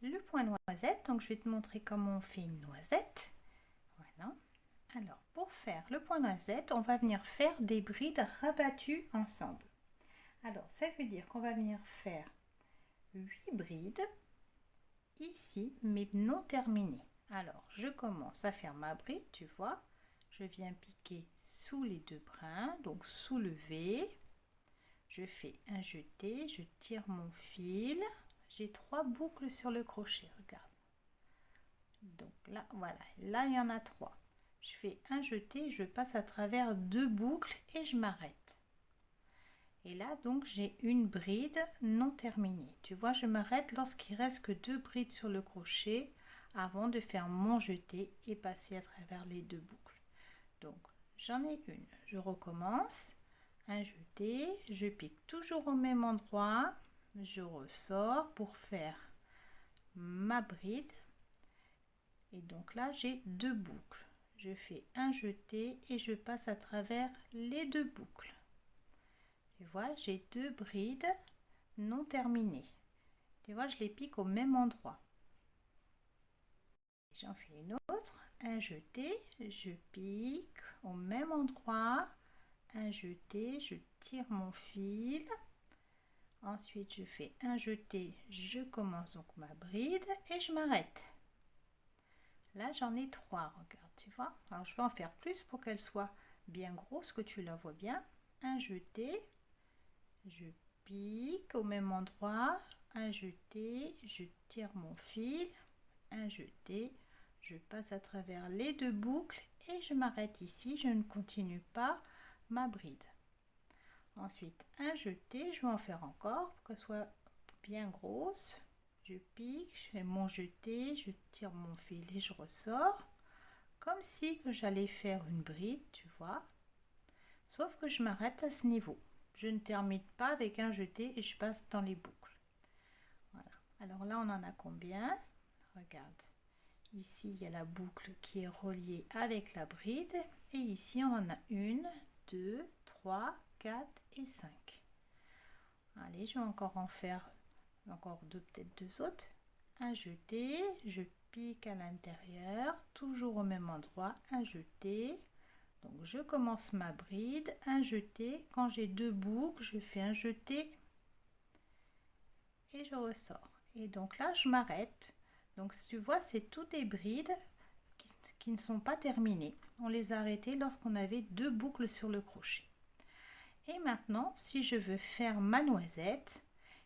le point noisette. Donc je vais te montrer comment on fait une noisette. Voilà. Alors pour faire le point noisette, on va venir faire des brides rabattues ensemble. Alors ça veut dire qu'on va venir faire 8 brides ici, mais non terminées. Alors je commence à faire ma bride, tu vois. Je viens piquer sous les deux brins, donc soulever. Je fais un jeté, je tire mon fil. J'ai 3 boucles sur le crochet, regarde. Donc là, voilà, là il y en a 3. Je fais un jeté, je passe à travers 2 boucles et je m'arrête. Et là donc j'ai une bride non terminée. Tu vois, je m'arrête lorsqu'il reste que 2 brides sur le crochet avant de faire mon jeté et passer à travers les 2 boucles. Donc j'en ai une, je recommence, un jeté, je pique toujours au même endroit, je ressors pour faire ma bride. Et donc là j'ai 2 boucles. Je fais un jeté et je passe à travers les 2 boucles. Tu vois, j'ai 2 brides non terminées. Tu vois, je les pique au même endroit. J'en fais une autre, un jeté, je pique au même endroit, un jeté, je tire mon fil. Ensuite, je fais un jeté, je commence donc ma bride et je m'arrête. Là, j'en ai 3, regarde, tu vois. Alors, je vais en faire plus pour qu'elle soit bien grosse, que tu la vois bien. Un jeté, je pique au même endroit, un jeté, je tire mon fil, un jeté, je passe à travers les 2 boucles et je m'arrête ici, je ne continue pas ma bride. Ensuite, un jeté, je vais en faire encore pour qu'elle soit bien grosse. Je pique, je fais mon jeté, je tire mon fil et je ressors. Comme si que j'allais faire une bride, tu vois. Sauf que je m'arrête à ce niveau. Je ne termine pas avec un jeté et je passe dans les boucles. Voilà. Alors là, on en a combien? Regarde. Ici, il y a la boucle qui est reliée avec la bride. Et ici, on en a 1, 2, 3, 4 et 5. Allez, je vais encore en faire encore peut-être 2 autres. Un jeté, je pique à l'intérieur, toujours au même endroit, un jeté. Donc je commence ma bride, un jeté. Quand j'ai 2 boucles, je fais un jeté et je ressors. Et donc là, je m'arrête. Donc si tu vois, c'est toutes des brides qui ne sont pas terminées. On les a arrêtées lorsqu'on avait 2 boucles sur le crochet. Et maintenant, si je veux faire ma noisette,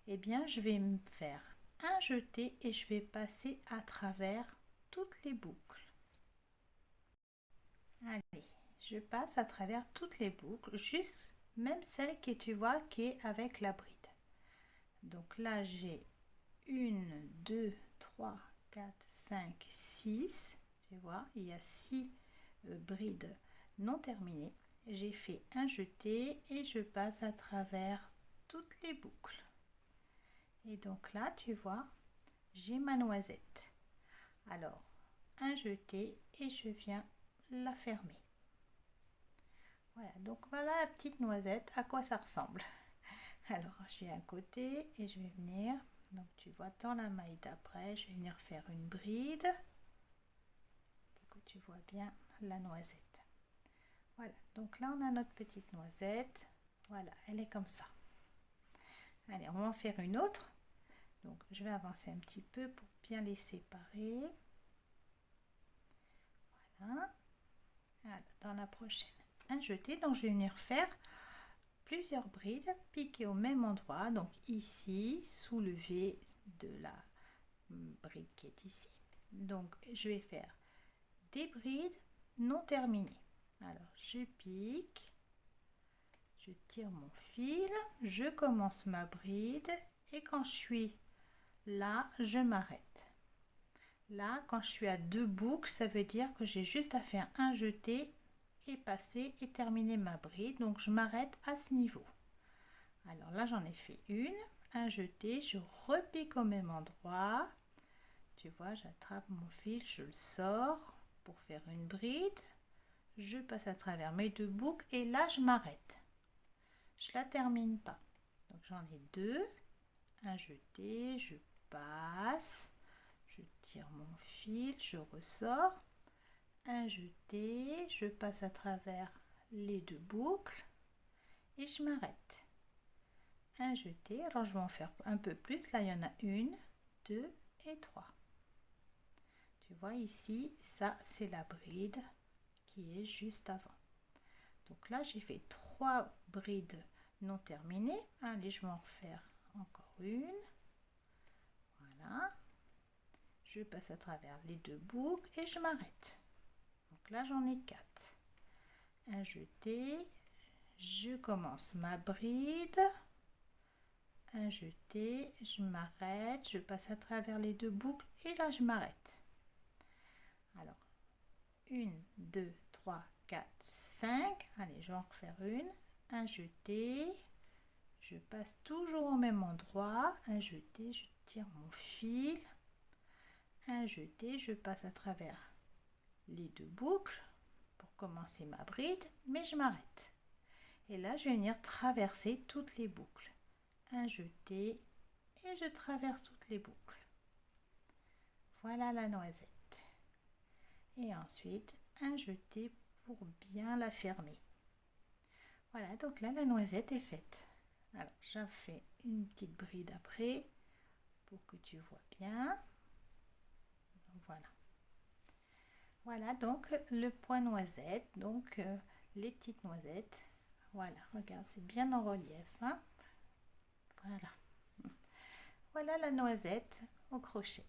eh bien, je vais me faire un jeté et je vais passer à travers toutes les boucles. Allez, je passe à travers toutes les boucles, juste même celle que tu vois qui est avec la bride. Donc là, j'ai 1, 2, 3, 4, 5, 6. Tu vois, il y a 6 brides non terminées. J'ai fait un jeté et je passe à travers toutes les boucles. Et donc là, tu vois, j'ai ma noisette. Alors, un jeté et je viens la fermer. Voilà, donc voilà la petite noisette, à quoi ça ressemble. Alors, je viens à côté et je vais venir, donc tu vois, dans la maille d'après, je vais venir faire une bride pour que tu vois bien la noisette. Voilà, donc là, on a notre petite noisette. Voilà, elle est comme ça. Allez, on va en faire une autre. Donc, je vais avancer un petit peu pour bien les séparer. Voilà. Voilà, dans la prochaine, un jeté. Donc, je vais venir faire plusieurs brides piquées au même endroit. Donc, ici, soulever de la bride qui est ici. Donc, je vais faire des brides non terminées. Alors, je pique. Je tire mon fil, je commence ma bride et quand je suis là, je m'arrête. Là, quand je suis à 2 boucles, ça veut dire que j'ai juste à faire un jeté et passer et terminer ma bride. Donc, je m'arrête à ce niveau. Alors là, j'en ai fait une, un jeté, je repique au même endroit. Tu vois, j'attrape mon fil, je le sors pour faire une bride. Je passe à travers mes 2 boucles et là, je m'arrête. Je la termine pas. Donc j'en ai 2, un jeté, je passe, tire mon fil, je ressors, un jeté, je passe à travers les 2 boucles et je m'arrête. Un jeté, alors je vais en faire un peu plus, là il y en a 1, 2 et 3. Tu vois ici, ça c'est la bride qui est juste avant. Donc là j'ai fait 3 brides non terminées. Allez, je vais en refaire encore une. Voilà. Je passe à travers les 2 boucles et je m'arrête. Donc là j'en ai 4. Un jeté, je commence ma bride, un jeté, je m'arrête, je passe à travers les 2 boucles et là je m'arrête. Alors 1, 2, 3, 4, 5. Allez, je vais en refaire une. Un jeté, je passe toujours au même endroit, un jeté, je tire mon fil, un jeté, je passe à travers les 2 boucles pour commencer ma bride, mais je m'arrête. Et là, je vais venir traverser toutes les boucles. Un jeté et je traverse toutes les boucles. Voilà la noisette. Et ensuite, un jeté pour bien la fermer. Voilà, donc là, la noisette est faite. Alors, j'en fais une petite bride après pour que tu vois bien. Donc, voilà. Voilà donc le point noisette, donc les petites noisettes. Voilà, regarde, c'est bien en relief. Hein, voilà. Voilà la noisette au crochet.